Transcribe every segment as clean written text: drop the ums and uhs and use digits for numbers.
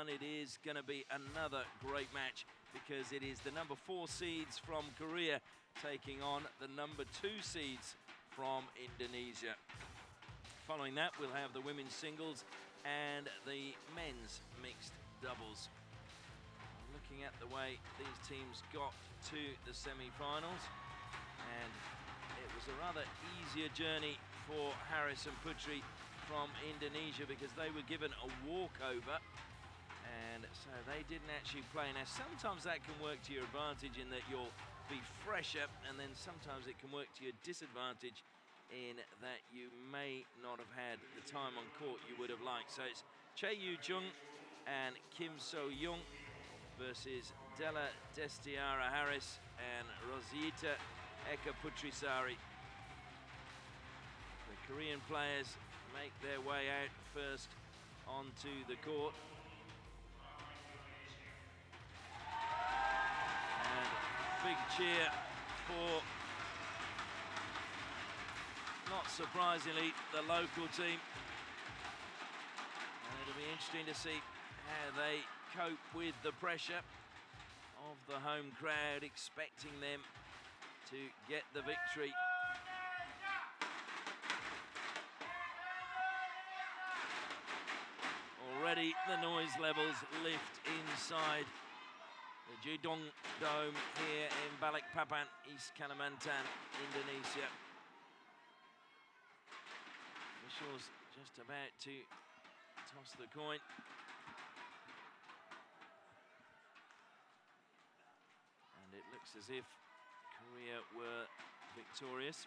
one. It is going to be another great match because it is the number 4 seeds from Korea taking on the number 2 seeds from Indonesia. Following that, we'll have the women's singles and the men's mixed doubles. Looking at the way these teams got to the semi-finals, and it was a rather easier journey for Harris and Putri from Indonesia because they were given a walkover, and so they didn't actually play. Now sometimes that can work to your advantage in that you'll be fresher, and then sometimes it can work to your disadvantage in that you may not have had the time on court you would have liked. So it's Chae Jung and Kim So-young versus Della, Destiara Harris and Rosyita Putri Sari. The Korean players make their way out first onto the court. And big cheer for, not surprisingly, the local team. And it'll be interesting to see how they cope with the pressure of the home crowd, expecting them to get the victory. Already the noise levels lift inside the Jedong Dome here in Balikpapan, East Kalimantan, Indonesia. Officials just about to toss the coin. And it looks as if Korea were victorious.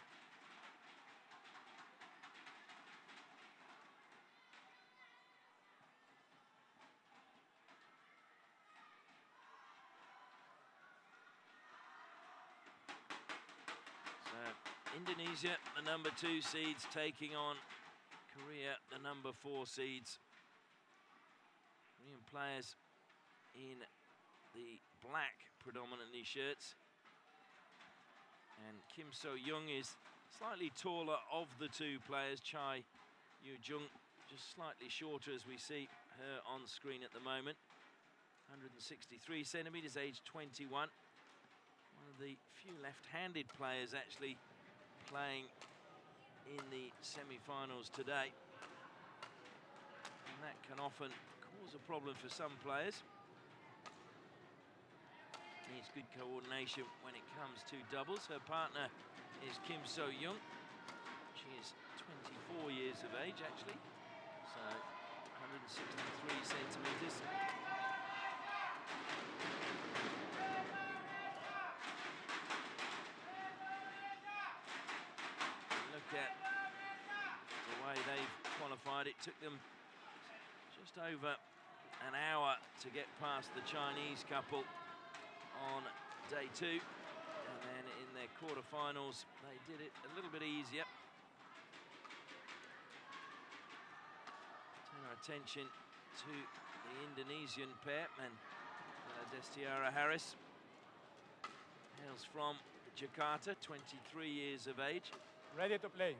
So Indonesia, the number 2 seeds, taking on Korea, the number 4 seeds. Korean players in the black predominantly shirts, and Kim So-young is slightly taller of the 2 players. Chae Jung just slightly shorter, as we see her on screen at the moment. 163 centimeters, age 21. One of the few left-handed players actually playing in the semi-finals today, and that can often cause a problem for some players. Needs good coordination when it comes to doubles. Her partner is Kim So-young. She is 24 years of age, actually, so 163 centimeters. Look at the way they've qualified. It took them just over an hour to get past the Chinese couple on day 2, and then in their quarterfinals they did it a little bit easier. Turn our attention to the Indonesian pair, and Destiara Harris hails from Jakarta, 23 years of age. Ready to play.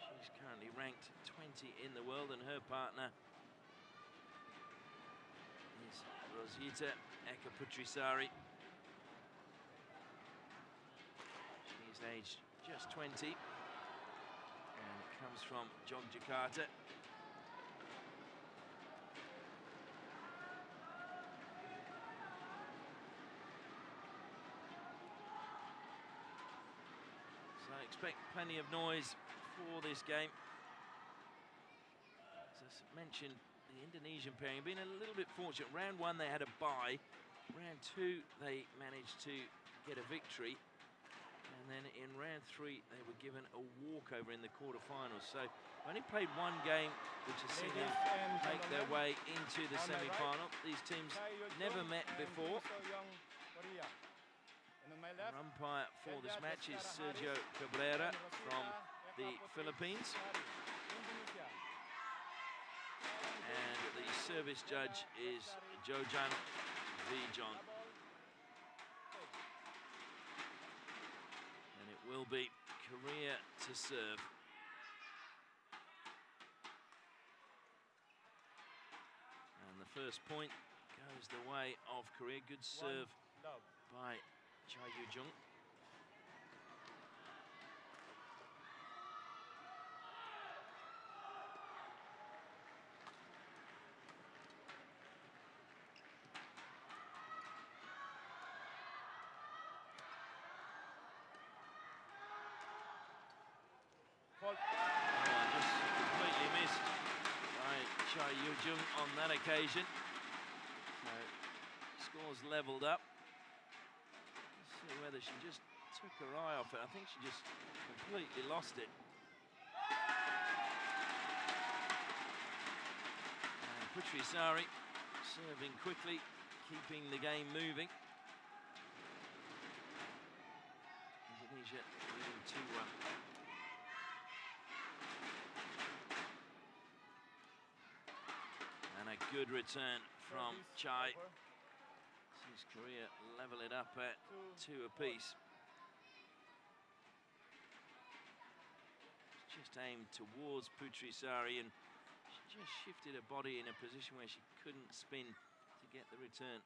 She's currently ranked 20 in the world, and her partner is Rosyita Putri Sari. She's aged just 20 and comes from Jakarta. So I expect plenty of noise for this game. As I mentioned, the Indonesian pairing have been a little bit fortunate. Round 1 they had a bye. Round 2 they managed to get a victory. And then in round 3 they were given a walkover in the quarterfinals. So only played 1 game, which has seen them make their way into the semi-final. These teams never met before. Our umpire for this match is Sergio Cabrera from the Philippines. And the service judge is Jojan Vijon. And it will be Korea to serve. And the first point goes the way of Korea. Good serve by Chae Jung. Just completely missed by Chae Jung on that occasion. So scores levelled up. Let's see whether she just took her eye off it. I think she just completely lost it. And Putri Sari serving quickly, keeping the game moving. Indonesia leading 2-1. And a good return from Chae. Sees Korea level it up at 2 apiece. Just aimed towards Putri Sari, and she just shifted her body in a position where she couldn't spin to get the return.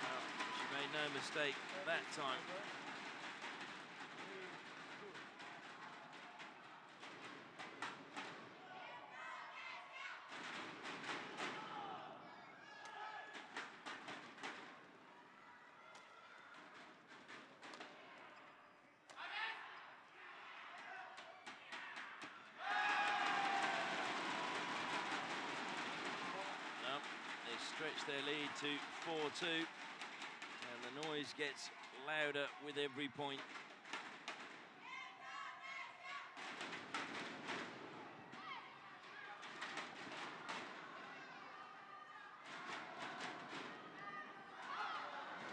Well, she made no mistake that time. Stretch their lead to 4-2, and the noise gets louder with every point.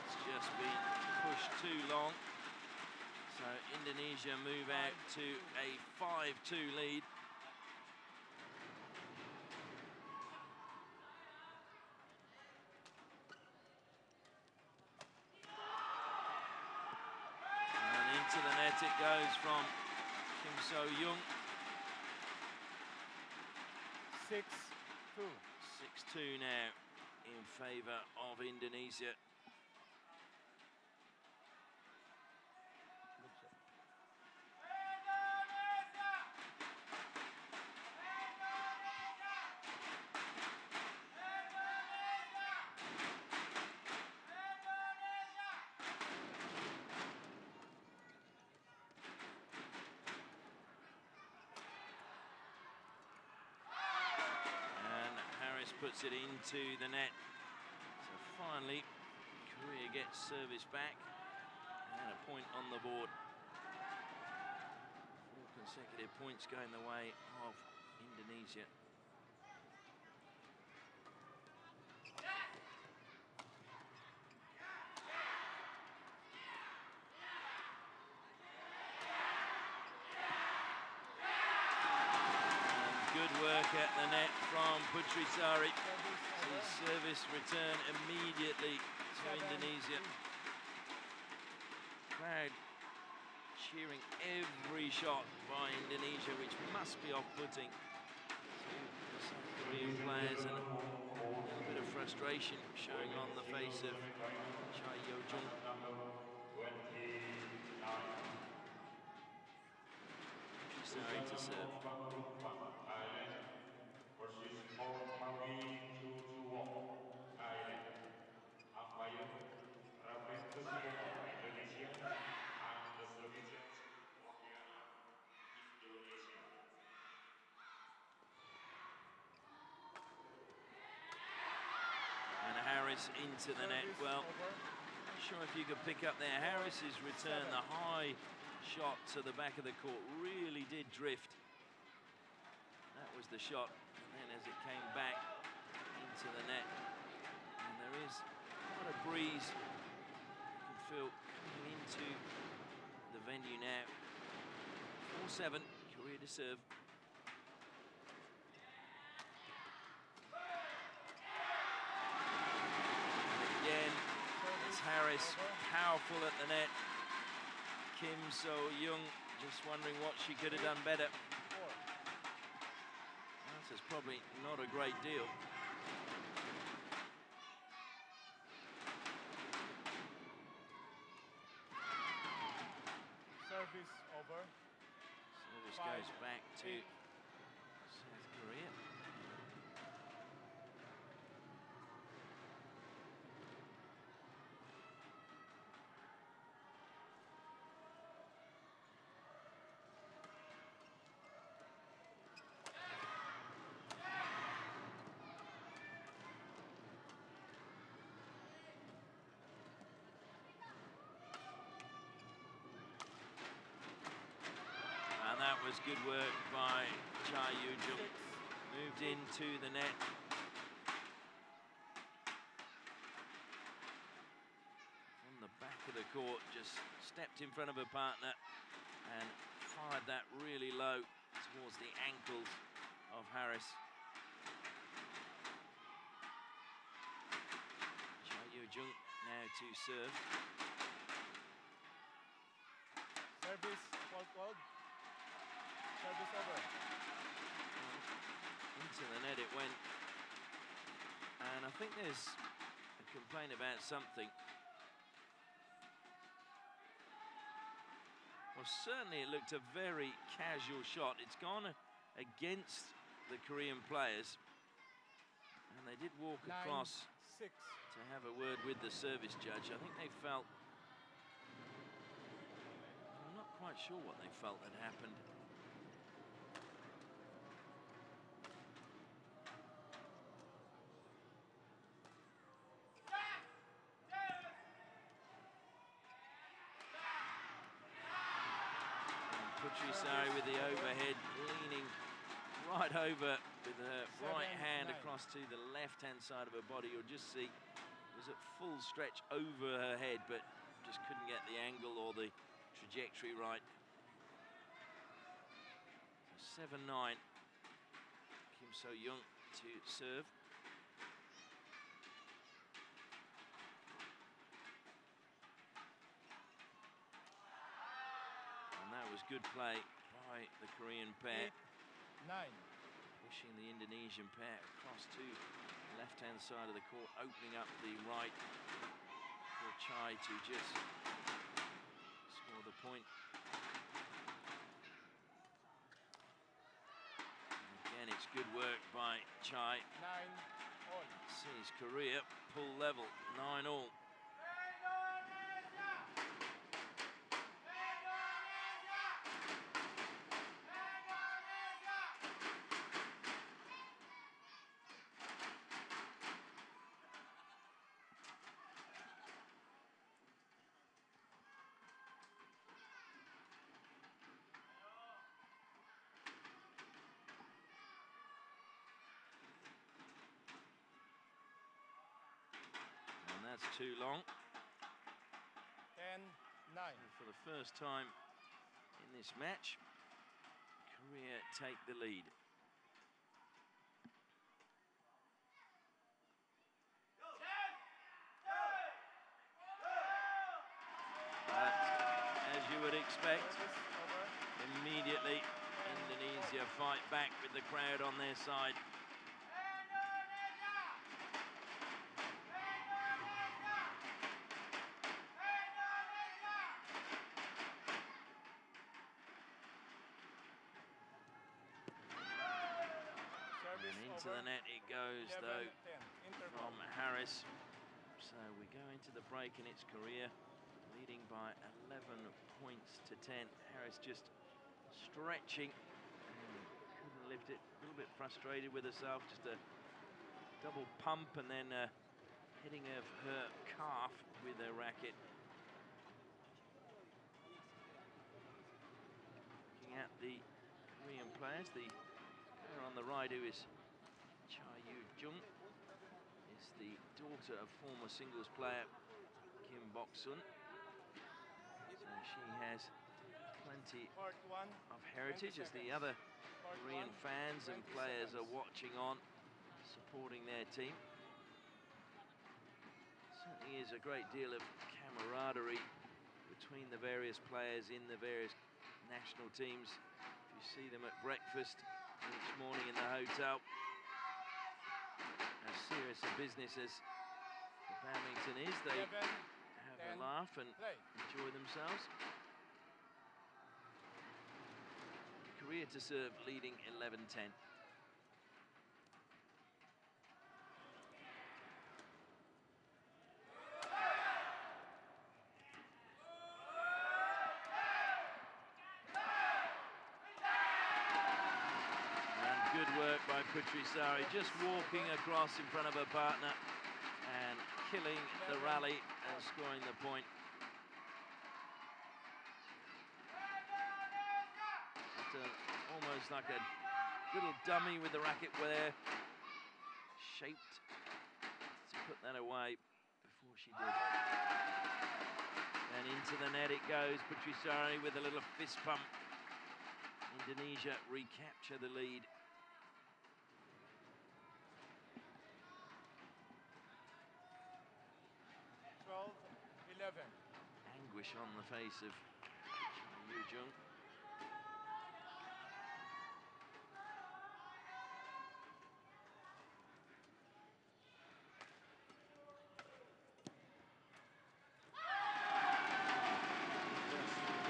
It's just been pushed too long, so Indonesia move out to a 5-2 lead. To the net it goes from Young. 6-2. 6-2 now in favour of Indonesia. Puts it into the net. So finally, Korea gets service back and a point on the board. 4 consecutive points going the way of Indonesia. Good work at the net from Putri Sari. His service return immediately to Indonesia. Crowd cheering every shot by Indonesia, which must be off-putting to the South Korean players, and a little bit of frustration showing on the face of Chae Jung. Putri Sari to serve. Into the net. Well, not sure if you could pick up there. Harris's return, the high shot to the back of the court, really did drift. That was the shot, and then as it came back into the net, and there is quite a breeze you can feel coming into the venue now. 4-7, Korea to serve. Harris powerful at the net. Young just wondering what she could have done better. So it's probably not a great deal. Service over. Service goes back to South Korea. And that was good work by Chae Jung. Moved into the net. From the back of the court, just stepped in front of her partner and fired that really low towards the ankles of Harris. Chae Jung now to serve. Service 12-12. Service over. Into the net it went. And I think there's a complaint about something. Well, certainly it looked a very casual shot. It's gone against the Korean players. And they did walk across 9-6. to have a word with the service judge. I think they felt... I'm not quite sure what they felt had happened. Putri Sari with the overhead, leaning right over with her right hand across to the left-hand side of her body. You'll just see it was at full stretch over her head, but just couldn't get the angle or the trajectory right. 7-9. Kim So-young to serve. That was good play by the Korean pair. 8-9. Pushing the Indonesian pair across to the left-hand side of the court, opening up the right for Chae to just score the point. And again, it's good work by Chae. 9-all. Sees Korea pull level, 9-all. That's too long. 10-9. For the first time in this match, Korea take the lead. But as you would expect, immediately Indonesia fight back with the crowd on their side. Into the net it goes, though, from Harris. So we go into the break and it's Korea leading by 11 points to 10. Harris just stretching and couldn't lift it. A little bit frustrated with herself, just a double pump and then hitting of her calf with her racket. Looking at the Korean players, the player on the right who is Chae Jung is the daughter of former singles player Kim Bok-sun. So she has plenty of heritage as the other Korean fans and players are watching on, supporting their team. Certainly is a great deal of camaraderie between the various players in the various national teams. If you see them at breakfast, each morning in the hotel. As serious a business as the badminton is, they 11, have 10, a laugh and play. enjoy themselves. Korea to serve, leading 11-10. Good work by Putri Sari, just walking across in front of her partner and killing the rally and scoring the point. Almost like a little dummy with the racket there, shaped to put that away before she did. And into the net it goes. Putri Sari with a little fist pump. Indonesia recapture the lead. 11. Anguish on the face of Jung.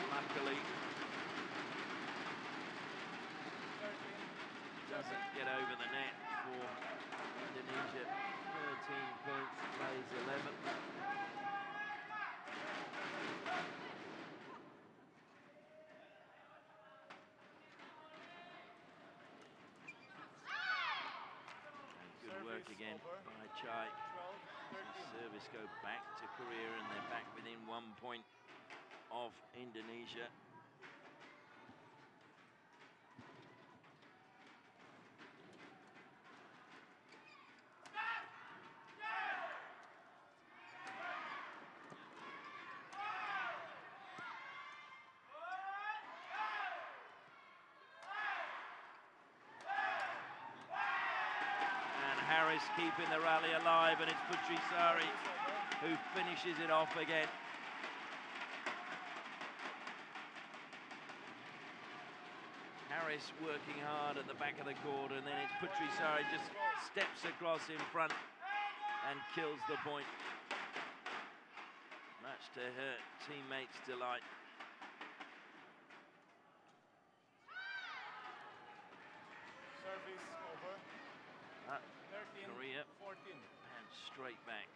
Luckily, doesn't get over the net for Indonesia. 13 points, plays 11. Again by Chae. Service go back to Korea and they're back within 1 point of Indonesia. Harris keeping the rally alive, and it's Putri Sari who finishes it off again. Harris working hard at the back of the court, and then it's Putri Sari just steps across in front and kills the point. Much to her teammates' delight. Service over. Korea 14. and straight back.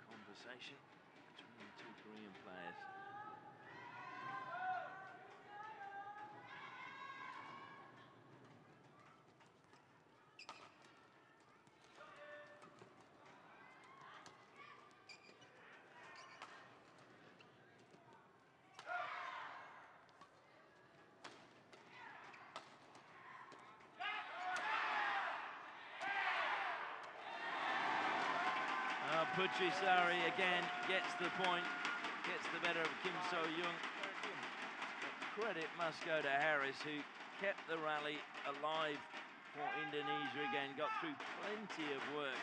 Conversation between the two Korean players. Putri Sari again gets the point, gets the better of Kim So-young. Credit must go to Harris, who kept the rally alive for Indonesia again, got through plenty of work.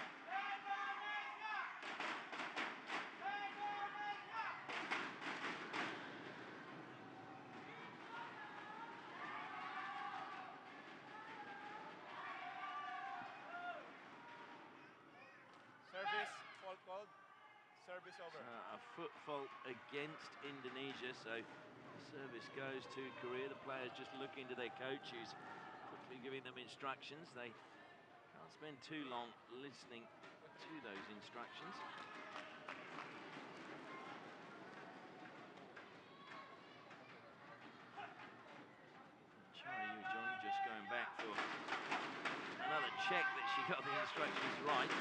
Service over. A foot fault against Indonesia, so the service goes to Korea. The players just looking to their coach, who's quickly giving them instructions. They can't spend too long listening to those instructions. Chae Yoong just going back for another check that she got the instructions right.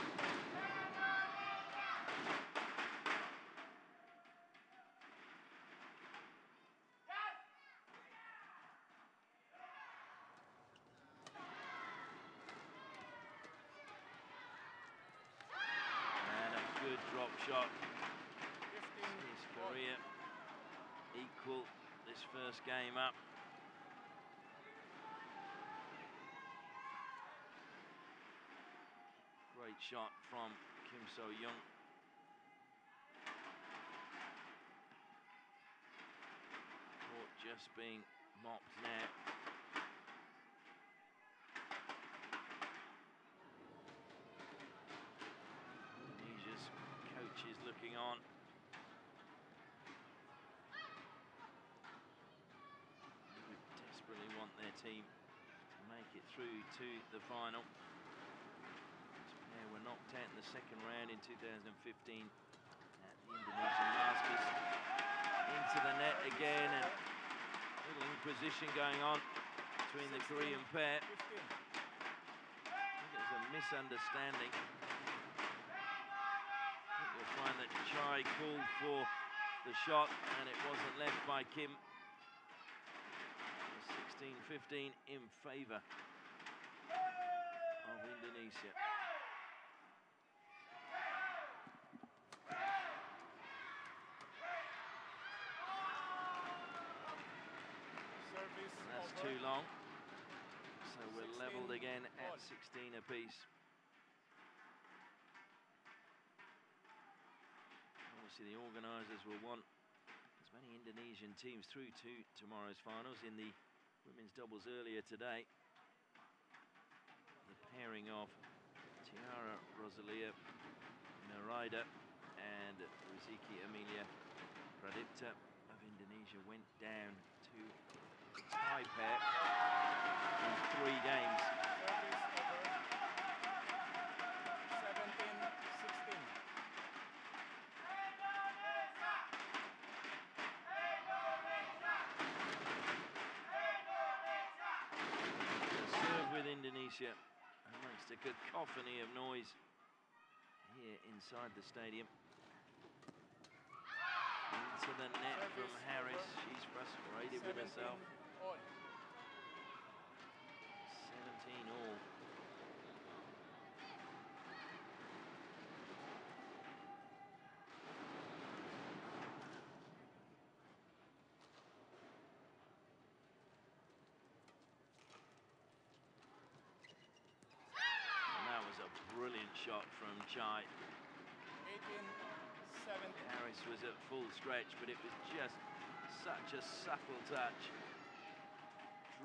Good drop shot. Sees Korea equal this first game up. Great shot from Kim So-young. Court just being mopped now. Indonesia's coach is looking on. They would desperately want their team to make it through to the final. This pair were knocked out in the second round in 2015 at the Indonesian Masters. Into the net again, and a little inquisition going on between the Korean pair. I think it was a misunderstanding. I think you'll find that Chae called for the shot and it wasn't left by Kim. 16-15 in favour of Indonesia. That's too long. So we're levelled again at 16 apiece. Obviously the organisers will want as many Indonesian teams through to tomorrow's finals. In the women's doubles earlier today, the pairing of Destiara, Rosyita, Rosyita and Rosyita Amelia Pradipta of Indonesia went down to the tie pair in 3 games. Indonesia amongst a cacophony of noise here inside the stadium. Into the net from Harris. She's frustrated with herself. 17 all. Brilliant shot from Chae. 18-17. Harris was at full stretch, but it was just such a subtle touch.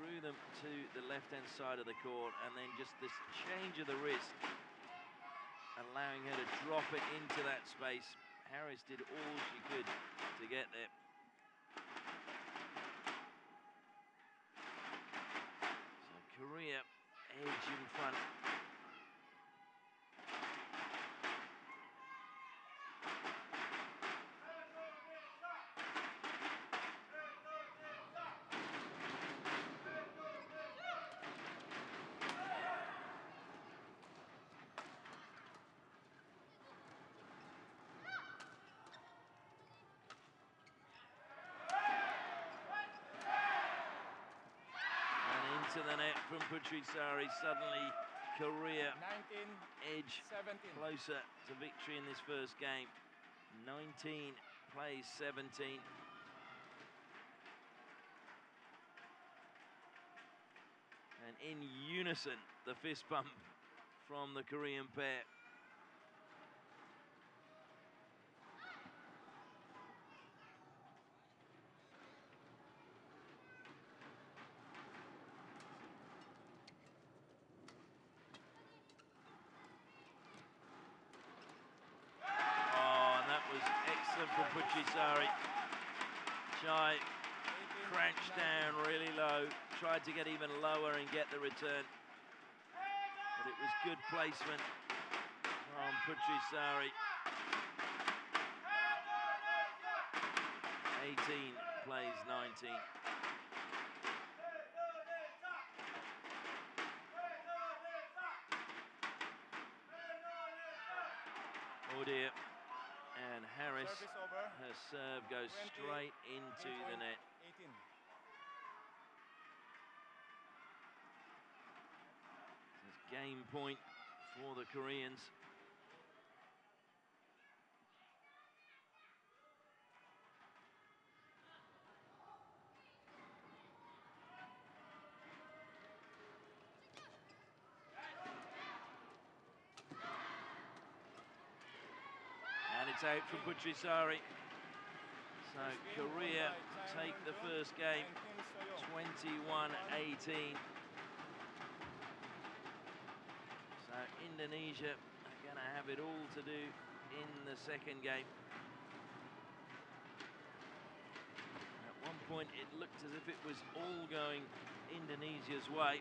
Drew them to the left-hand side of the court, and then just this change of the wrist, allowing her to drop it into that space. Harris did all she could to get there. So Korea edge in front. To the net from Putri Sari. Suddenly Korea 19, edge 17. closer to victory in this first game. 19 plays 17. And in unison, the fist bump from the Korean pair. From Putri Sari. Chae cranched down really low, tried to get even lower and get the return. But it was good placement from Putri Sari. 18 plays 19. Oh dear. And Harris, her serve goes 20, straight into the net. 18. It's game point for the Koreans. that's out from Putri Sari. So Korea take the first game, 21-18. So Indonesia are going to have it all to do in the second game. At one point it looked as if it was all going Indonesia's way.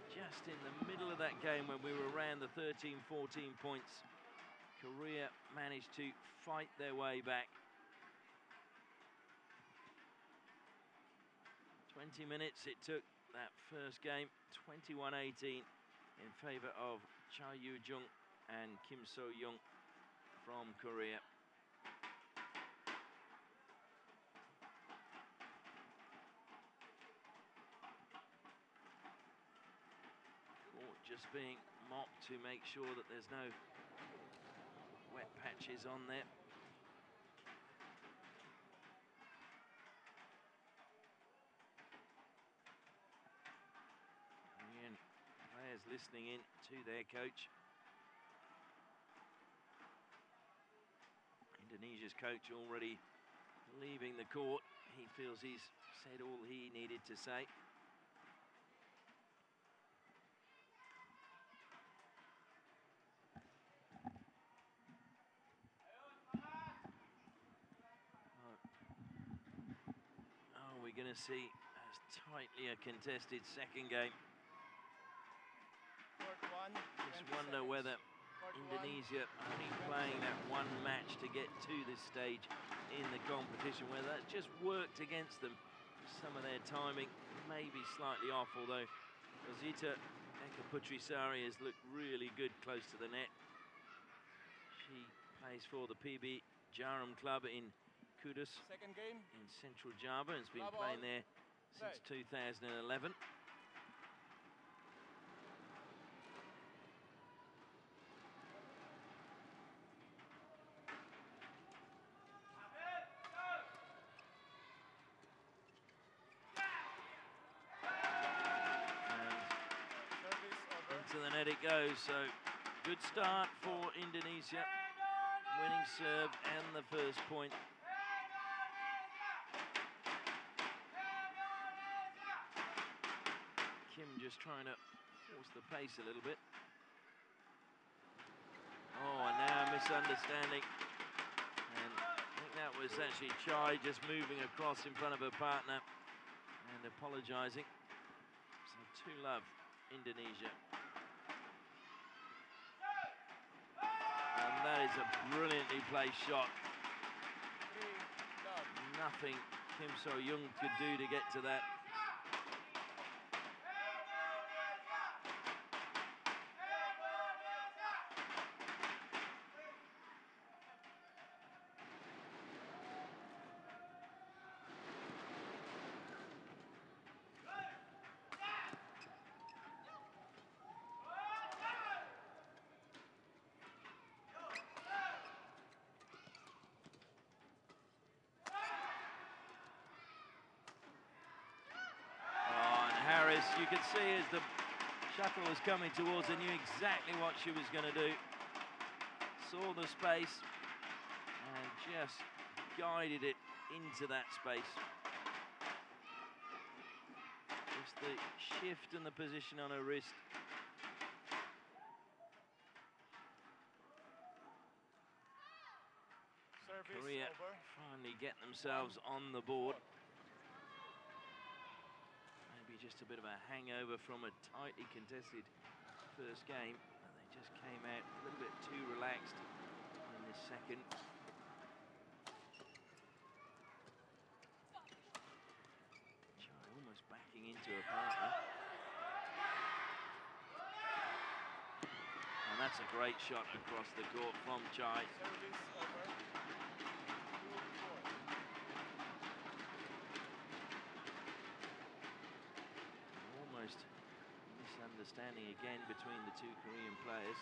Just in the middle of that game when we were around the 13-14 points, Korea managed to fight their way back. 20 minutes it took that first game, 21-18 in favour of Chae Yoong and Kim So-young from Korea. Court just being mopped to make sure that there's no wet patches on there. Listening in to their coach. Indonesia's coach already leaving the court. He feels he's said all he needed to say. Oh, we're going to see as tightly a contested second game. Just wonder whether Indonesia only playing that one match to get to this stage in the competition, whether that just worked against them. Some of their timing may be slightly off, although Rosyita Putri Sari has looked really good close to the net. She plays for the PB Jarum Club in Kudus in Central Java and has been playing there since 2011. To the net it goes, so good start for Indonesia, winning serve and the first point. Kim just trying to force the pace a little bit. Oh, and now a misunderstanding, and I think that was actually Chae just moving across in front of her partner and apologising. So 2-love Indonesia. And that is a brilliantly placed shot. Nothing Kim So-young could do to get to that. You could see as the shuttle was coming towards her, knew exactly what she was going to do. Saw the space and just guided it into that space. Just the shift and the position on her wrist. Korea finally get themselves on the board. Just a bit of a hangover from a tightly contested first game. And they just came out a little bit too relaxed in this second. Chae almost backing into her partner. And that's a great shot across the court from Chae. Misunderstanding again between the two Korean players.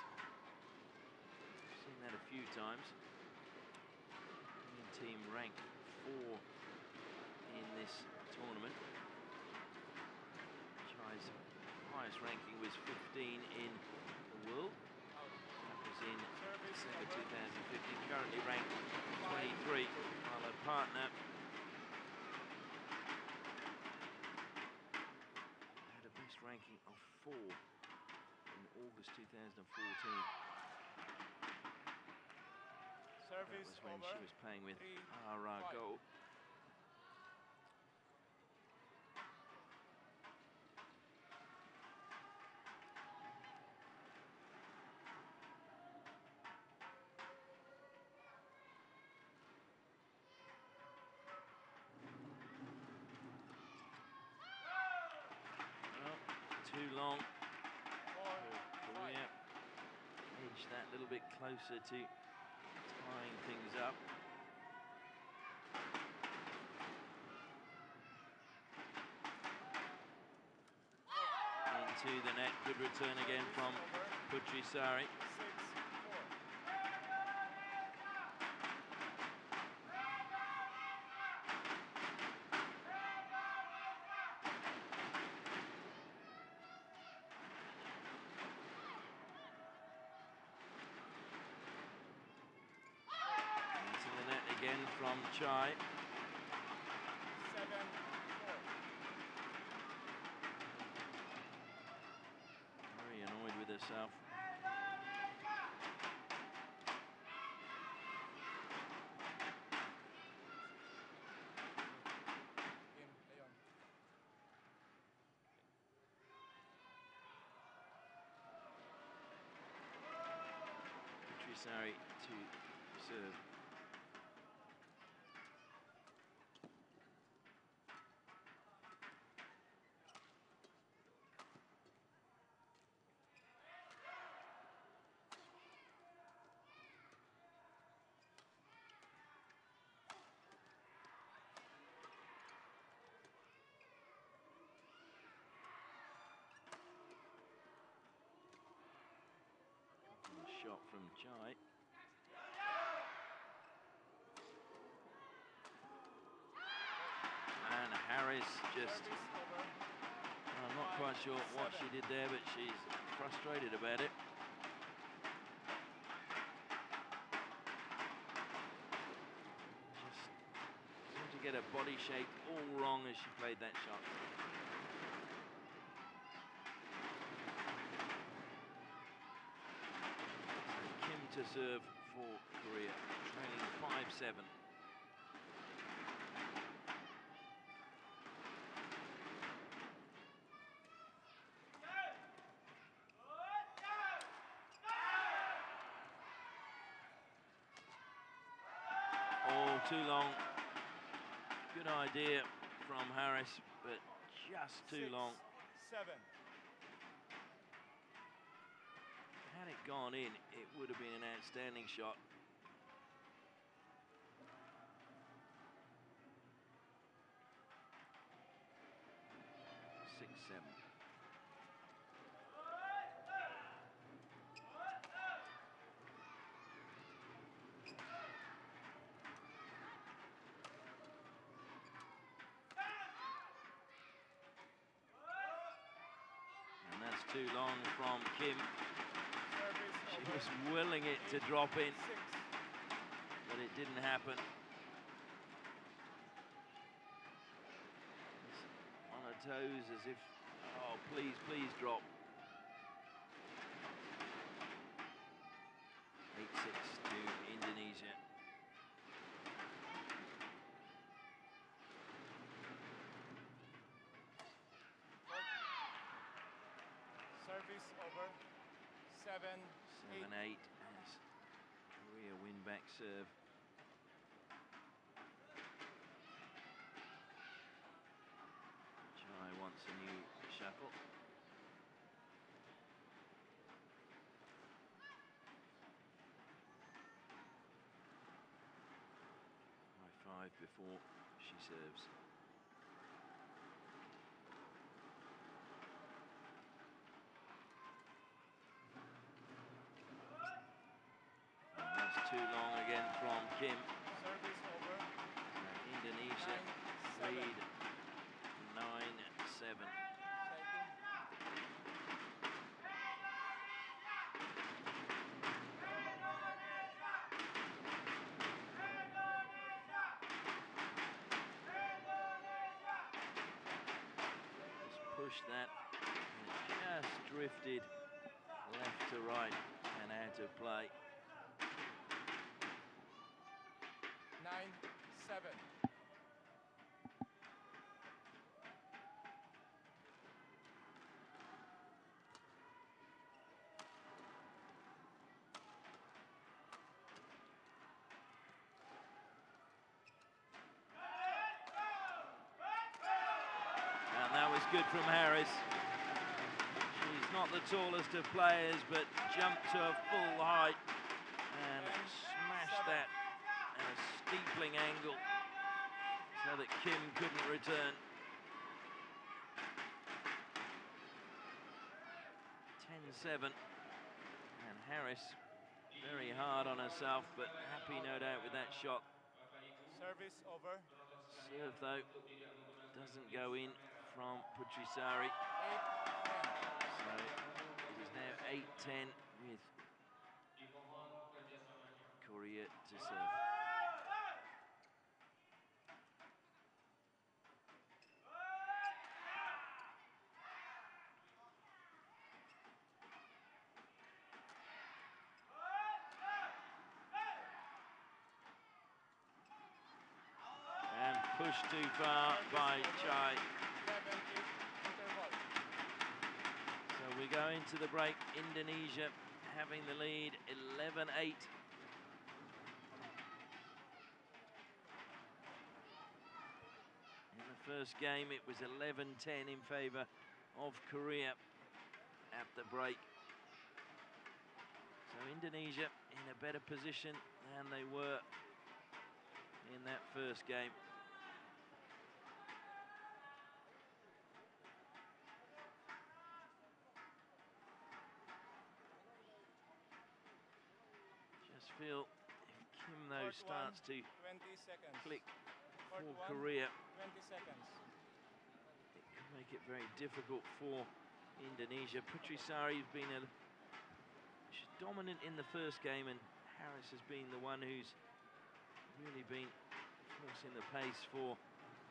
We've seen that a few times. Korean team ranked 4 in this tournament. Chae's highest ranking was 15 in the world. That was in December 2015, currently ranked 23, while her partner had a best ranking of 4 in August 2014. That was when she was playing with Arago. Too long. Korea edged that a little bit closer to tying things up. Into the net. Good return again from Putri Sari. From Chae. 7-4. Very annoyed with herself. Sari to serve. Shot from Chae. And Harris just, I'm not quite sure what she did there, but she's frustrated about it. Just seemed to get her body shape all wrong as she played that shot. To serve for Korea, trailing 5-7. All too long. Good idea from Harris, but just too long. 6-7. Had it gone in, it would have been an outstanding shot. And that's too long from Kim. She was willing it to drop in, but it didn't happen. On her toes as if, oh, please, please drop. 8-6 to Indonesia. Service over. 7-8 as Korea win back serve. Chae wants a new shuttle. High 5 before she serves. Too long again from Kim. Service over. Indonesia lead 9-7. pushed that. It just drifted left to right and out of play. 9-7. And that was good from Harris. She's not the tallest of players, but jumped to a full height and smashed that at a steepling angle so that Kim couldn't return. 10-7. And Harris very hard on herself, but happy no doubt with that shot. Service over. Serve though doesn't go in from Putri Sari. 8-10. So it is now 8-10 with Korea to serve. And pushed too far by Chae. 11-8 interval. So we go into the break. Indonesia having the lead, 11-8. In the first game, it was 11-10 in favor of Korea at the break. So Indonesia in a better position than they were in that first game. Just feel if Kim though starts to 20 seconds. click for 41, Korea, 20 seconds. it can make it very difficult for Indonesia. Putri Sari's been she's dominant in the first game, and Harris has been the one who's really been forcing the pace for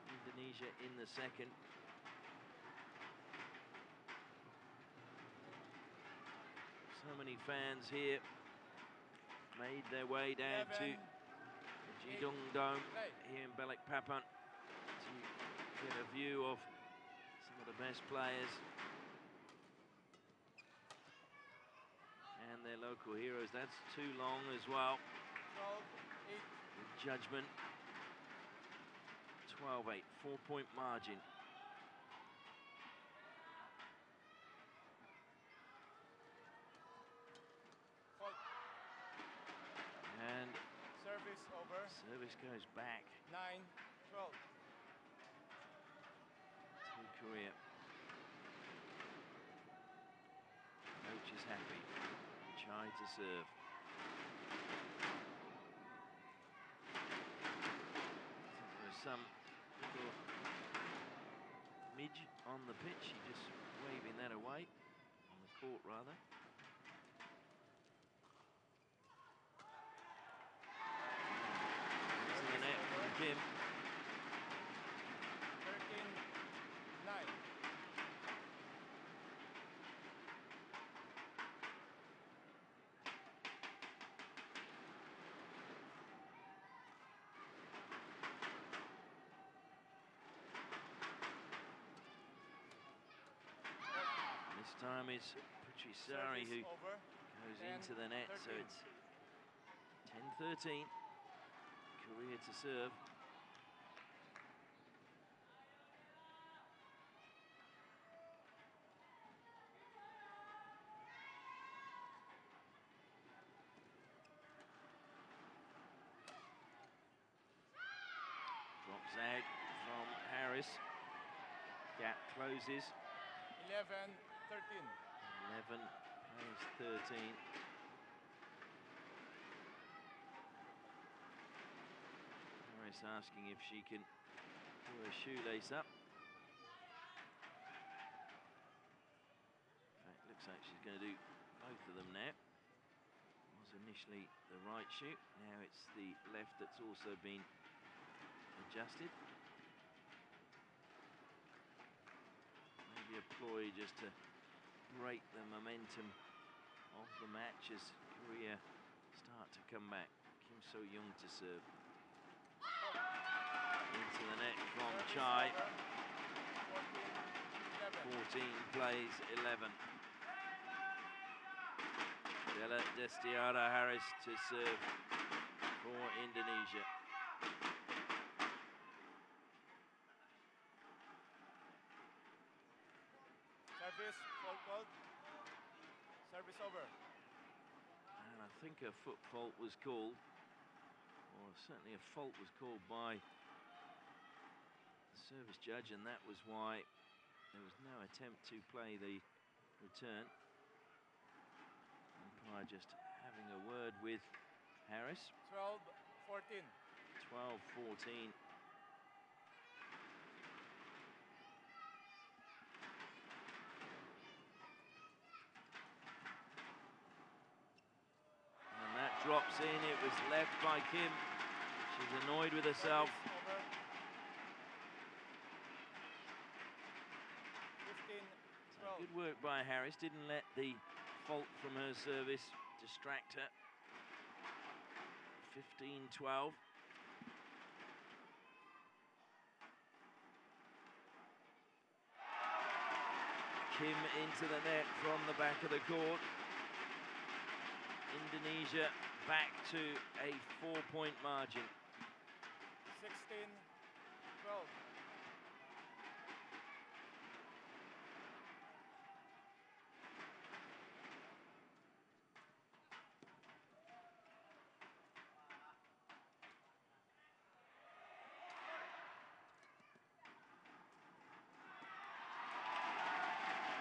Indonesia in the second. So many fans here made their way down to the Jidong Dome here in Balikpapan to get a view of some of the best players and their local heroes. That's too long as well. 12-8. With judgment. 12-8, 4-point margin. Fault. And Service over. service goes back 9-12. to Korea. Coach is happy. Chae to serve. There's some little midge on the pitch. He just waving that away. On the court, rather. Into the net from Kim. 13-9. This time it's Putri Sari who Service over. goes into the net, so 10-13. it's 10-13. Korea to serve. Drops out from Harris. Gap closes. 11-13. 11 plays 13. Harris asking if she can do her shoelace up. In fact, looks like she's going to do both of them now. Was initially the right shoe, now it's the left that's also been adjusted. Maybe a She ploy just to break the momentum of the match as Korea start to come back. Kim So-young to serve. Into the net from Chae. 14 plays 11. Della, Destiara, Harris to serve for Indonesia. Service, fault called. Service over. And I think a foot fault was called, or certainly a fault was called by the service judge, and that was why there was no attempt to play the return. Umpire just having a word with Harris. 12-14. 12-14. And that drops in. It was left by Kim. She's annoyed with herself. So good work by Harris. Didn't let the fault from her service distract her. 15-12. Kim into the net from the back of the court. Indonesia back to a 4-point margin. 16-12.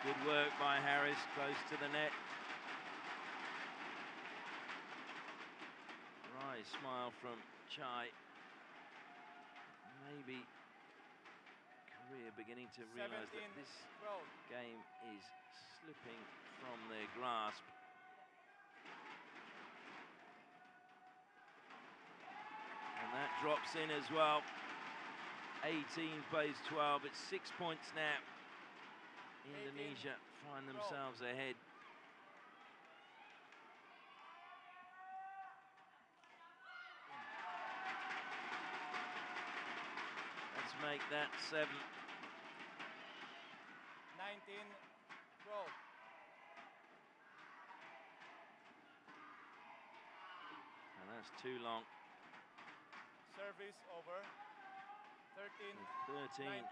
Good work by Harris, close to the net. Wry smile from Chae. Maybe Korea beginning to realise that this game is slipping from their grasp. And that drops in as well. 18 plays 12. It's 6 points now. Indonesia find themselves ahead. Let's make that 7. 19-12. And that's too long. Service over. 13. 19.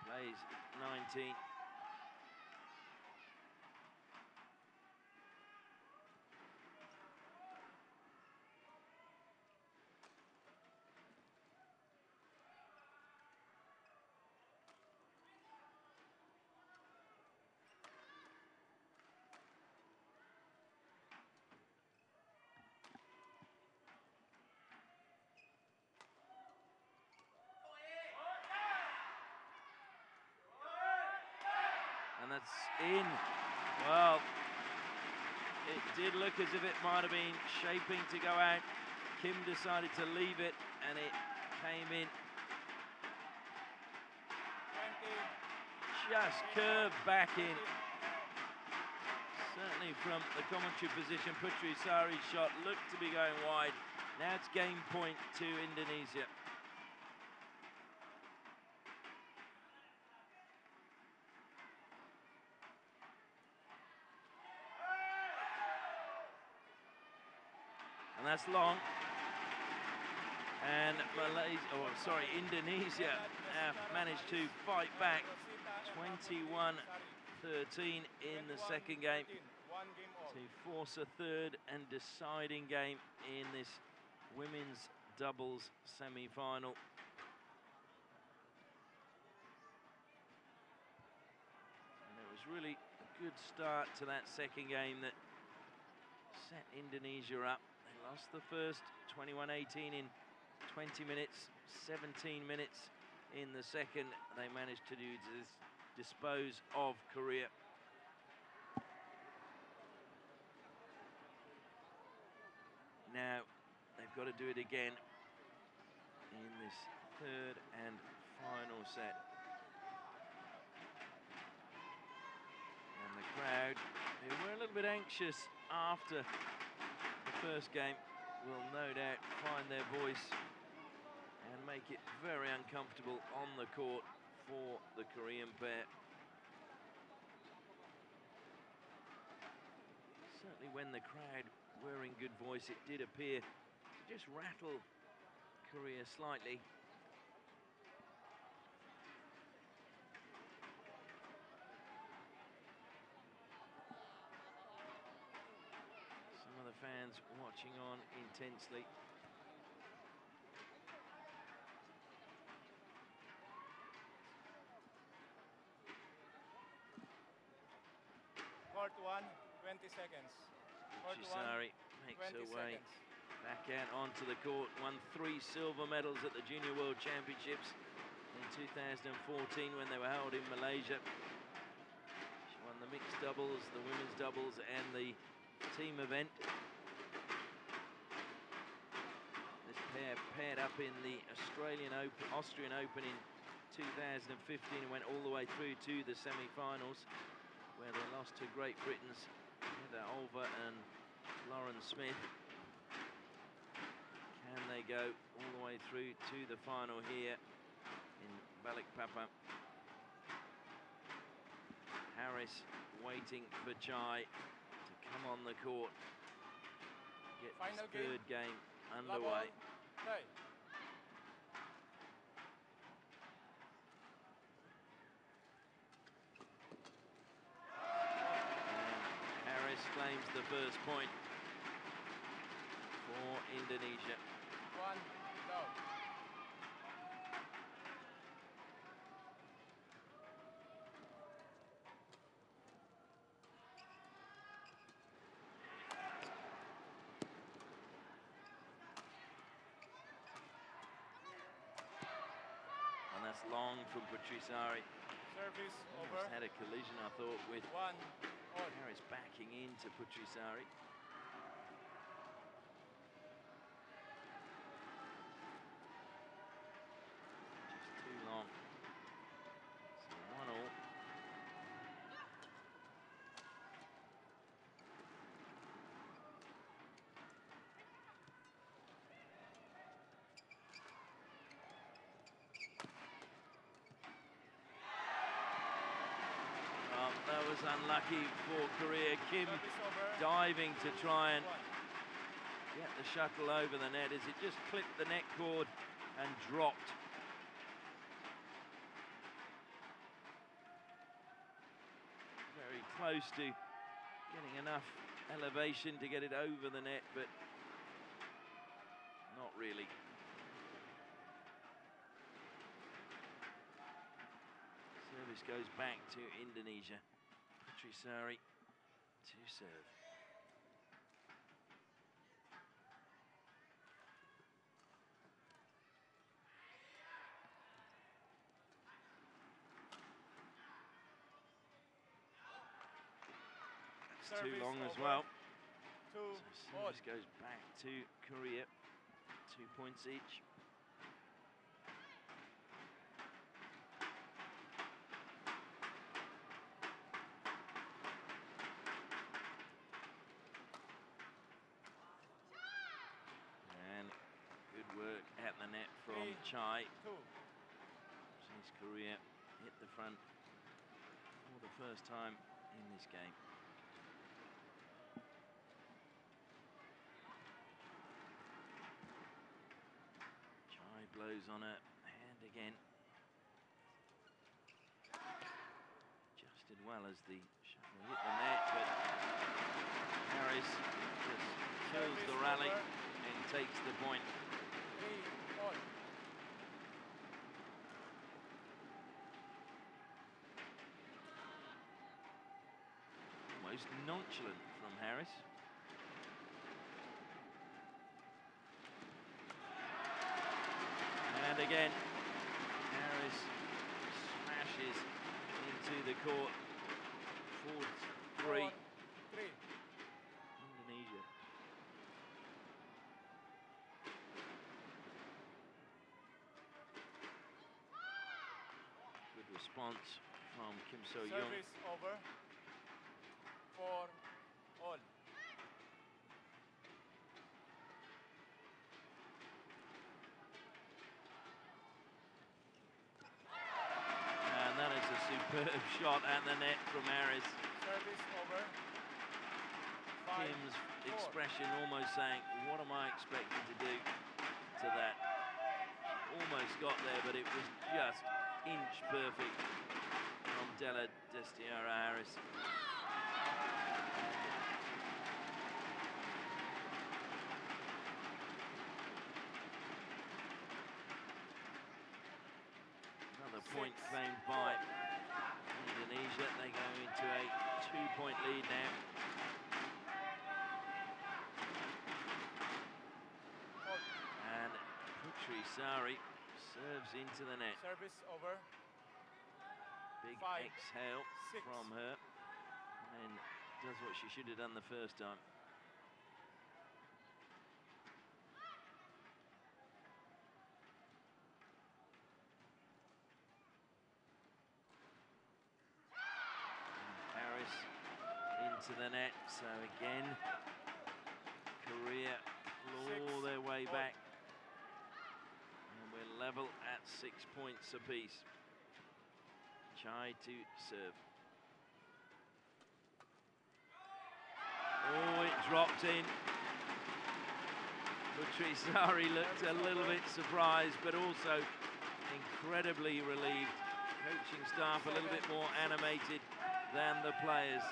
Plays 19. And that's in. Well, it did look as if it might have been shaping to go out. Kim decided to leave it, and it came in. 20. Just curved back in. Certainly from the commentary position, Putri Sari's shot looked to be going wide. Now it's game point to Indonesia. And that's long. And Indonesia have managed to fight back. 21-13 in the second game to force a third and deciding game in this women's doubles semi-final. And it was really a good start to that second game that set Indonesia up. They lost the first 21-18 in 20 minutes, 17 minutes in the second. They managed to dispose of Korea. Now they've got to do it again in this third and final set. crowd, who were a little bit anxious after the first game, will no doubt find their voice and make it very uncomfortable on the court for the Korean pair. Certainly when the crowd were in good voice, it did appear to just rattle Korea slightly. Some of the fans watching on intensely. Court 1, 20 seconds. Court 1, Sari makes 20 her way seconds. back out onto the court. Won 3 silver medals at the Junior World Championships in 2014 when they were held in Malaysia. She won the mixed doubles, the women's doubles, and the team event. This pair paired up in the Austrian Open in 2015 and went all the way through to the semi-finals, where they lost to Great Britain's Heather Olver and Lauren Smith. Can they go all the way through to the final here in Balikpapan? Harris waiting for Chae to come on the court. Get Final this third game underway. Chae. Claims the first point for Indonesia. 1, go. And that's long from Putri. Service over. Almost had a collision, I thought, with 1, all. Harris backing into Putri. Just too long. So 1-all. Well, that was unlucky for Korea. Kim Service over. diving to try and 1. get the shuttle over the net as it just clipped the net cord and dropped. Very close to getting enough elevation to get it over the net, but not really. Service goes back to Indonesia. Putri to serve. That's too long as well. 2, So all. service goes back to Korea. 2 points each. And good work at the net from 3, Chae. 2. Sees Korea hit the front for the first time in this game. Chae blows on her hand again. Just did well as the shuttle hit the net, but Harris just kills the rally and takes the point. 3, all. Almost nonchalant from Harris. And again, Harris smashes into the court. 4-3. 3. Indonesia. Good response from Kim So-Young. Service over. Superb shot at the net from Harris. Service over. 5, Kim's 4. expression almost saying, what am I expecting to do to that? Almost got there, but it was just inch perfect from Della, Destiara, Harris. Another point claimed by Indonesia. They go into a 2-point lead now. And Putri Sari serves into the net. Service over. Big 5, exhale 6. from her. And then does what she should have done the first time. Harris into the net. So again, Korea claw their way back. And we're level at 6 points apiece. Chae to serve. Oh, it dropped in. Putri Sari looked a little bit surprised, but also incredibly relieved. Coaching staff a little bit more animated than the players.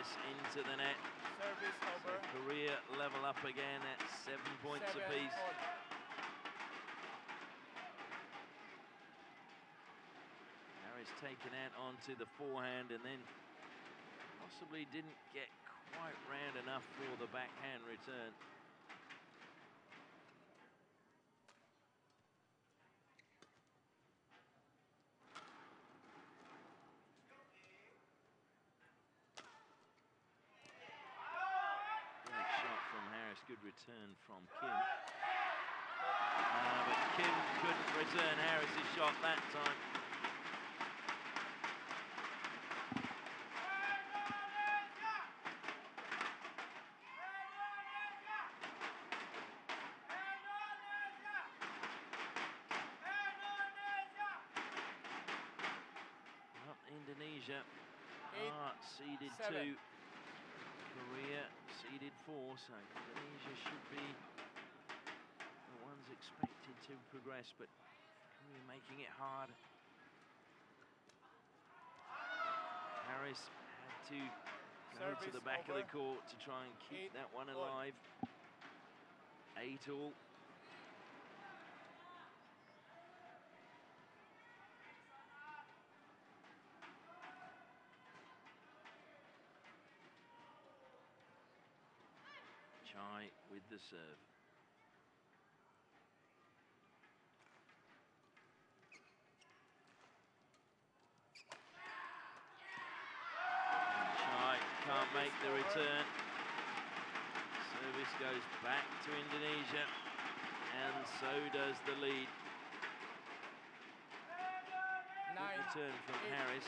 Into the net. Service over. So Korea level up again at 7 points 7 apiece. all. Harris taken out onto the forehand and then possibly didn't get quite round enough for the backhand return. Good return from Kim. But Kim couldn't return Harris's shot that time. Well, Indonesia are seeded 2. Korea seeded 4, so Indonesia should be the ones expected to progress, but Korea making it hard. Harris had to go to the back of the court to try and keep that one alive. 8 all. Chae with the serve. And Chae can't make the return. Service goes back to Indonesia, and so does the lead. Good return from Harris.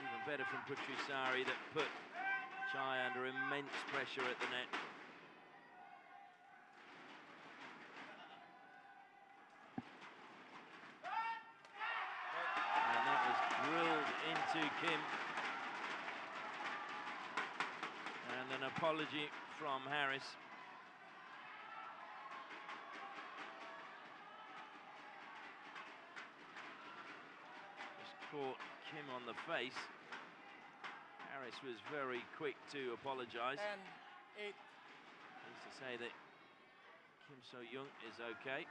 Even better from Putri Sari that put Chae under immense pressure at the net. And that was drilled into Kim. And an apology from Harris. Just caught Kim on the face. Harris was very quick to apologise. 10, 8. Needs to say that Kim So-young is okay.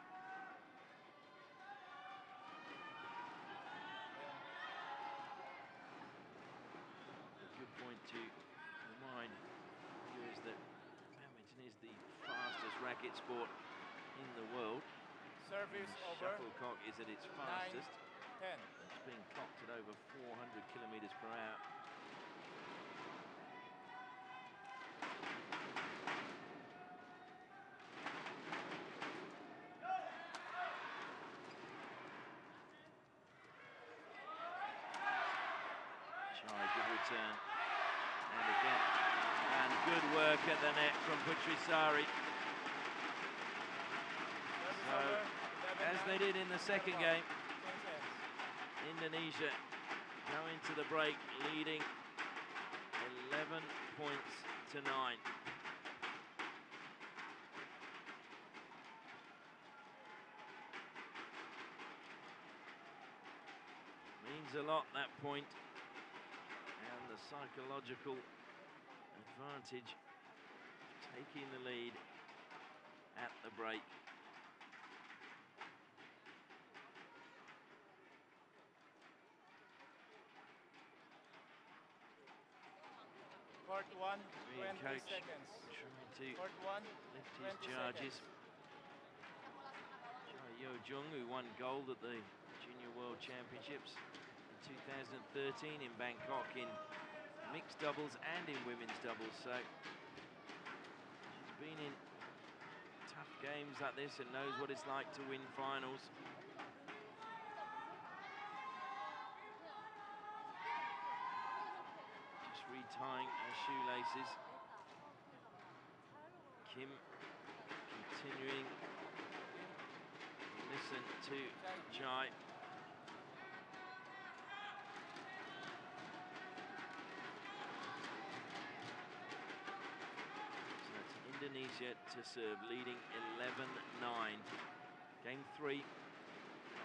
A good point to remind viewers that badminton is the fastest racket sport in the world. Service over. Shuttlecock is at its fastest. 9, 10. It's being clocked at over 400 kilometres per hour. return. And again, and good work at the net from Putri Sari. So, as they did in the second game, Indonesia go into the break leading 11 points to 9. Means a lot, that point, and the psychological advantage taking the lead at the break. Court 1, Korean 20 coach seconds. trying to Court 1, lift 20 his charges. seconds. Jung, who won gold at the Junior World Championships in 2013 in Bangkok in mixed doubles and in women's doubles. So she's been in tough games like this and knows what it's like to win finals. Just retying her shoelaces. Kim continuing to listen to Chae. Indonesia to serve, leading 11-9. Game 3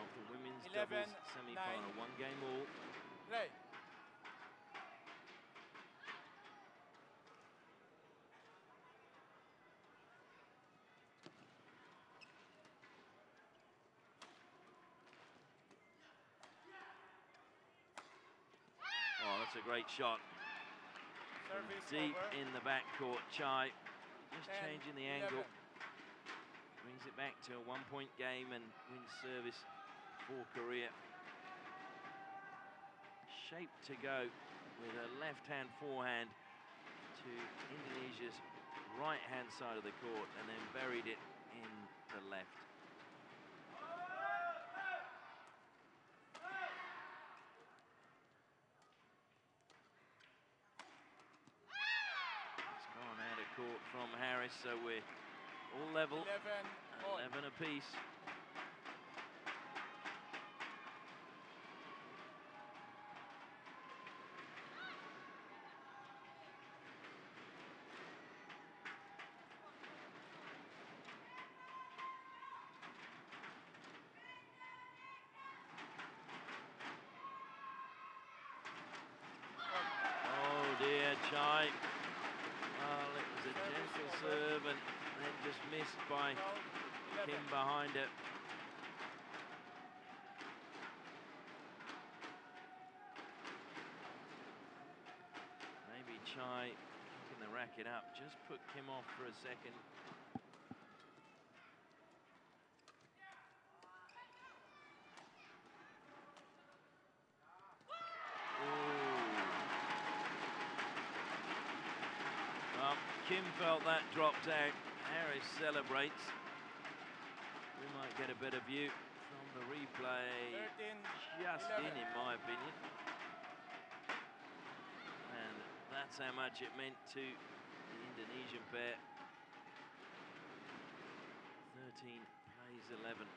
of the women's doubles semi-final. 1 game all. Play. Oh, that's a great shot. Service Deep over. in the backcourt. Chae just 10, changing the 11. angle. Brings it back to a 1-point game and wins service for Korea. Shaped to go with a left-hand forehand to Indonesia's right-hand side of the court and then buried it in the left. It's gone out of court from Harris, so we're all level, 11 apiece. Dear Chae. Well, it was a gentle serve and then just missed by Kim behind it. Maybe Chae picking the racket up, just put Kim off for a second. Kim felt that dropped out. Harris celebrates. We might get a better view from the replay. 13, Just 11. in my opinion. And that's how much it meant to the Indonesian pair. 13 plays 11.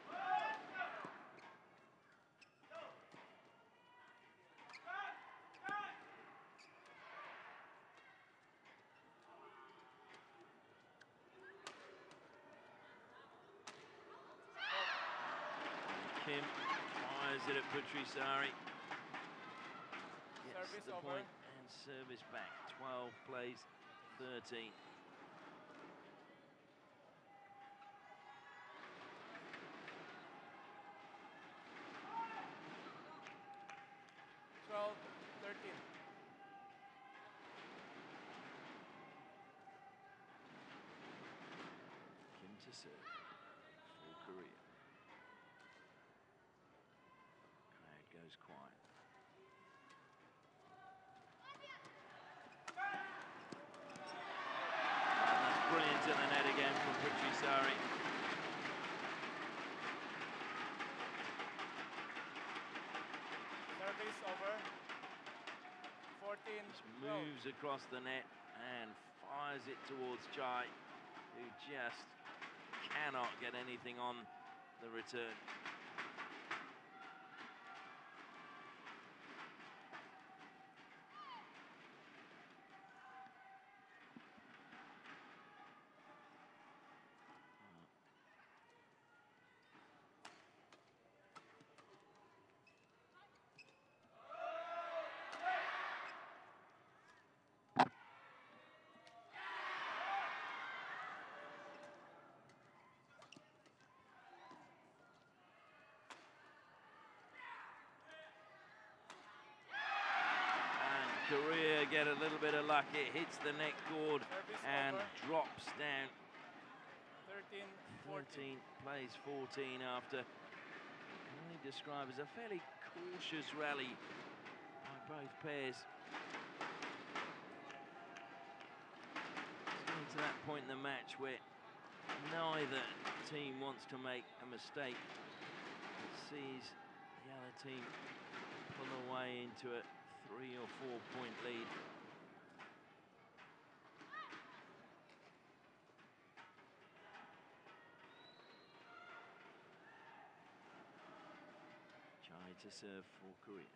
Kim fires it at Putri Sari. Gets Service the over. point and service back. 12 plays 13. Kim to serve for Korea. Crowd goes quiet. And that's brilliant in the net again from Putri Sari. Service over. 14, Just 12. moves across the net and fires it towards Chae, who just cannot get anything on the return. Korea get a little bit of luck. It hits the net cord and drops down. 13, 14 plays 14 after can only describe as a fairly cautious rally by both pairs. It's getting to that point in the match where neither team wants to make a mistake. It sees the other team pull away into a 3 or 4 point lead. Chae to serve for Korea.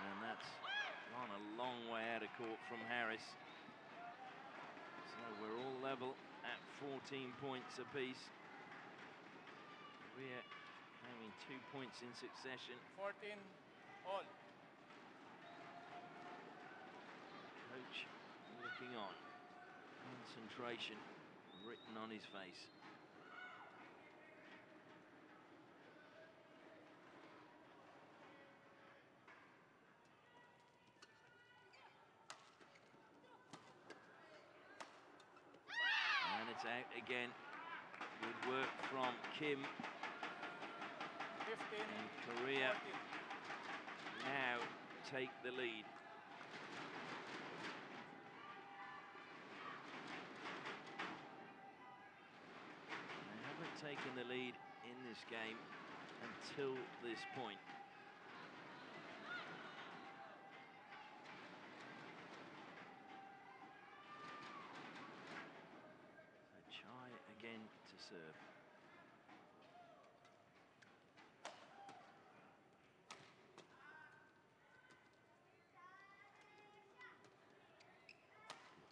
And that's gone a long way out of court from Harris. So we're all level at 14 points apiece. Korea claiming 2 points in succession. 14, all. Coach looking on. Concentration written on his face. And it's out again. Good work from Kim. 15, And Korea 14. now take the lead. They haven't taken the lead in this game until this point. So Chae again to serve.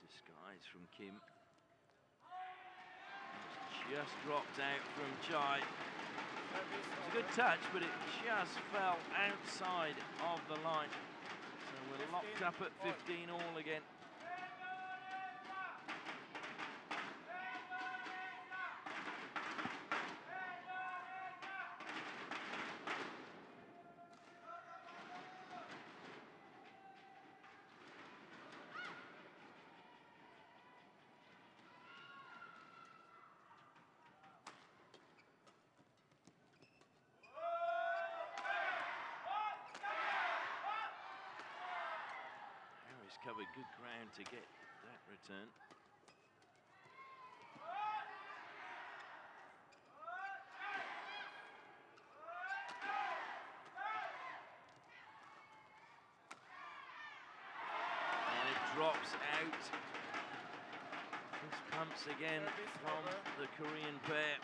Disguise from Kim. It's just dropped out from Chae. It's a good touch, but it just fell outside of the line. So we're locked up at 15 all again. Covered good ground to get that return. And it drops out. This pumps again from the Korean pair.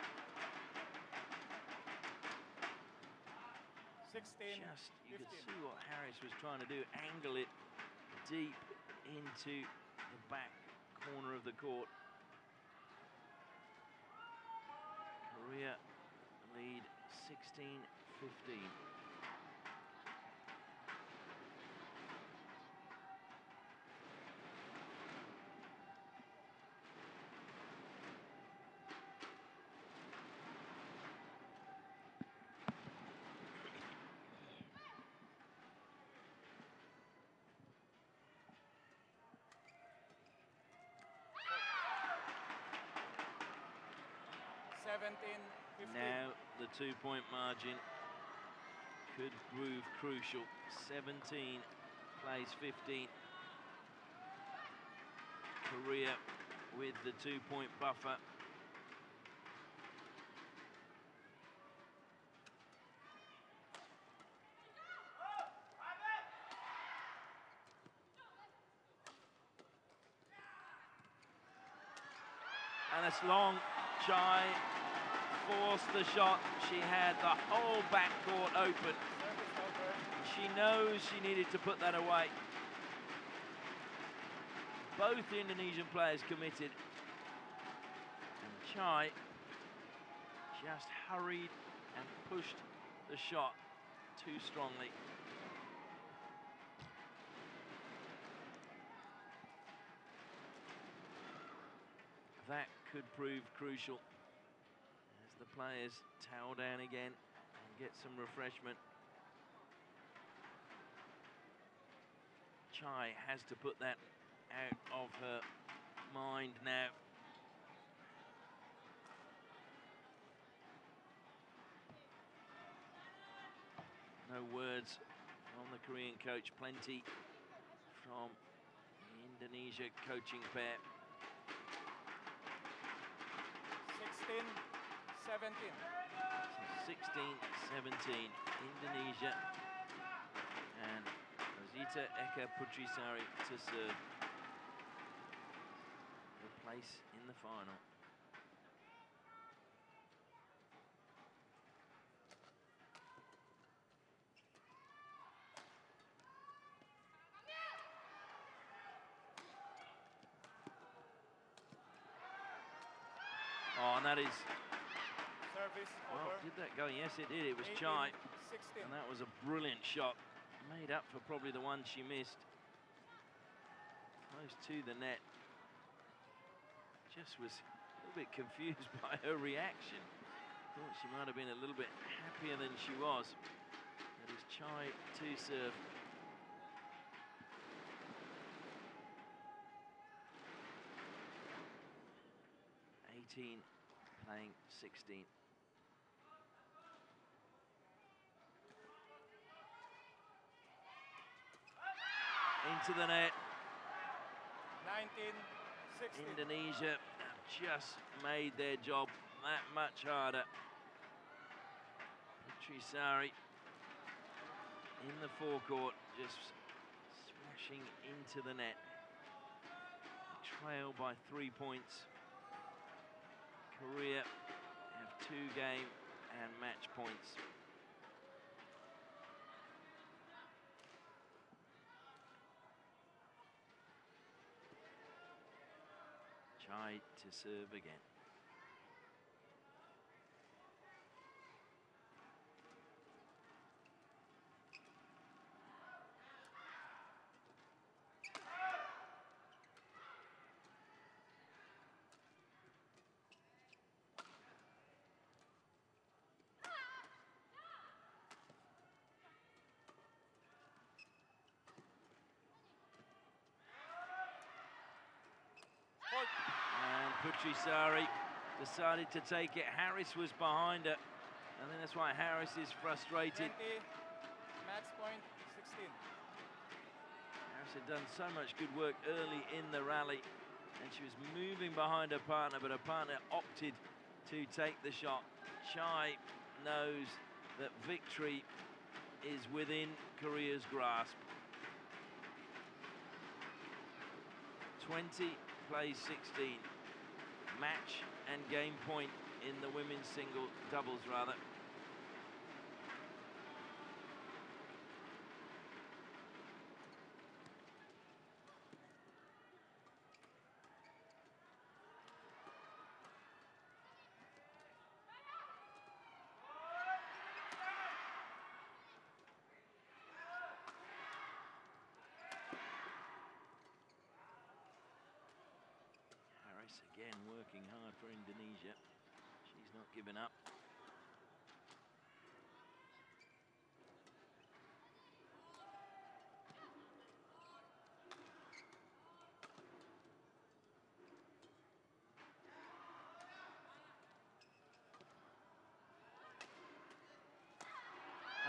16, You could 15. see what Harris was trying to do, angle it deep into the back corner of the court. Korea lead 16-15. Now the 2-point margin could prove crucial. 17 plays 15. Korea with the 2-point buffer. And it's long. Chae forced the shot. She had the whole backcourt open. She knows she needed to put that away. Both Indonesian players committed. And Chae just hurried and pushed the shot too strongly. That could prove crucial as the players towel down again and get some refreshment. Chae has to put that out of her mind now. No words from the Korean coach, plenty from the Indonesia coaching pair. 16-17. 16-17, Indonesia. And Rosyita Putri Sari to serve for place in the final. Oh, and that is... Service Well, over. did that go? Yes, it did. It was Chae. 16. And that was a brilliant shot. Made up for probably the one she missed. Close to the net. Just was a little bit confused by her reaction. Thought she might have been a little bit happier than she was. That is Chae to serve. Playing 16. Into the net. 19-16. Indonesia have just made their job that much harder. Putri Sari in the forecourt, just smashing into the net. Trail by 3 points. Korea have 2 game and match points. Chae to serve again. And Putri Sari decided to take it. Harris was behind her. I think that's why Harris is frustrated. 20, match point 16. Harris had done so much good work early in the rally, and she was moving behind her partner, but her partner opted to take the shot. Chae knows that victory is within Korea's grasp. 20 plays 16. Match and game point in the women's single doubles, rather. Again, working hard for Indonesia. She's not giving up.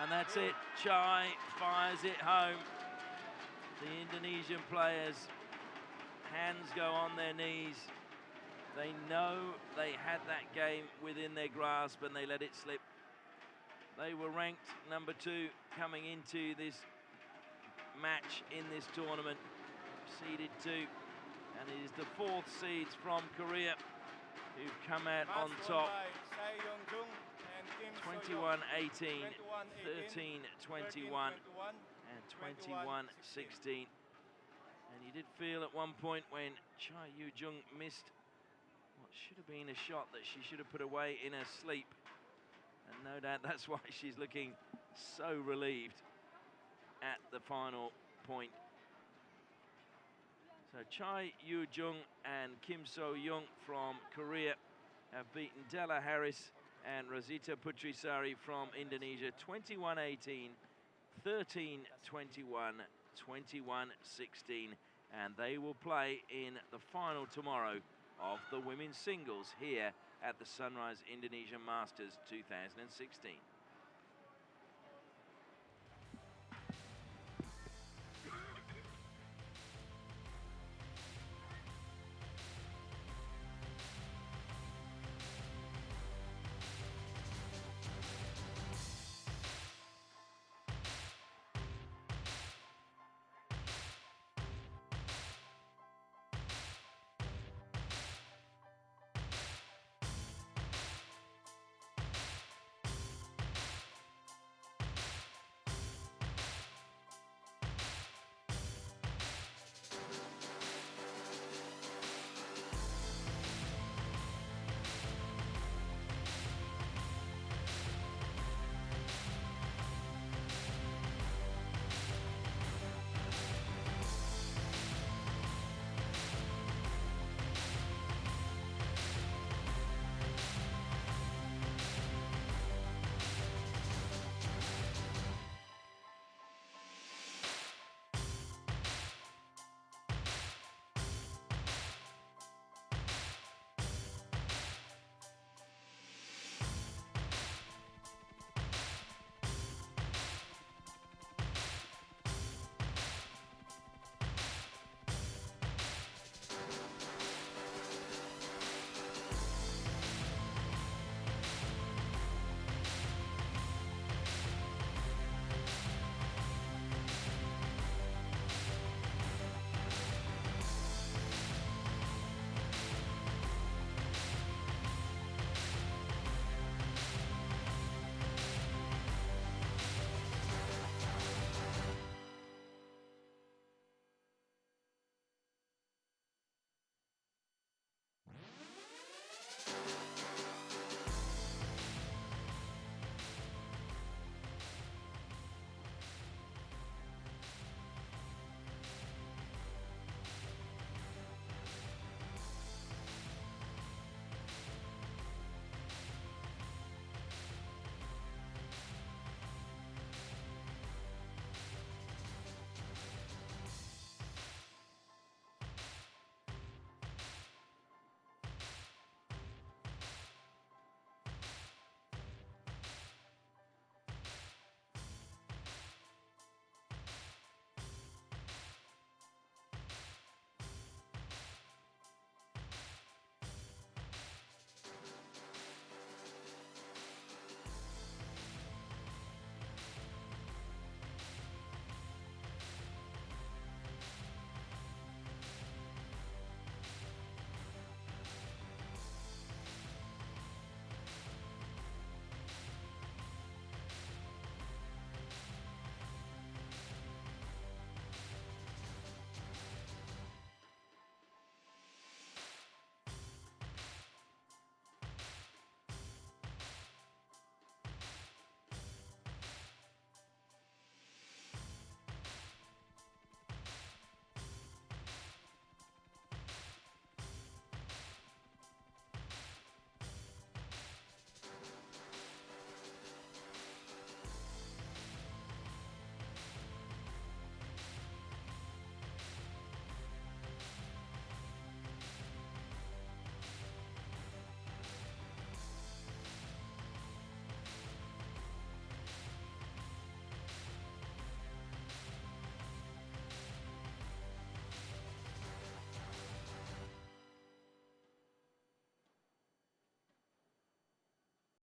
And that's it. Chae fires it home. The Indonesian players, hands go on their knees. They know they had that game within their grasp and they let it slip. They were ranked number 2 coming into this match in this tournament, seeded 2. And it is the 4th seeds from Korea come out Match on won top. by Chae, Jung, and Kim 21-18, 13-18, 13-21, 13-21, and 21-16. And you did feel at one point when Chae Jung missed what should have been a shot that she should have put away in her sleep. And no doubt that's why she's looking so relieved at the final point. So Chae Jung and Kim So-young from Korea have beaten Della and Rosyita Putri Sari from Indonesia 21-18, 13-21, 21-16, and they will play in the final tomorrow of the women's singles here at the Sunrise Indonesian Masters 2016.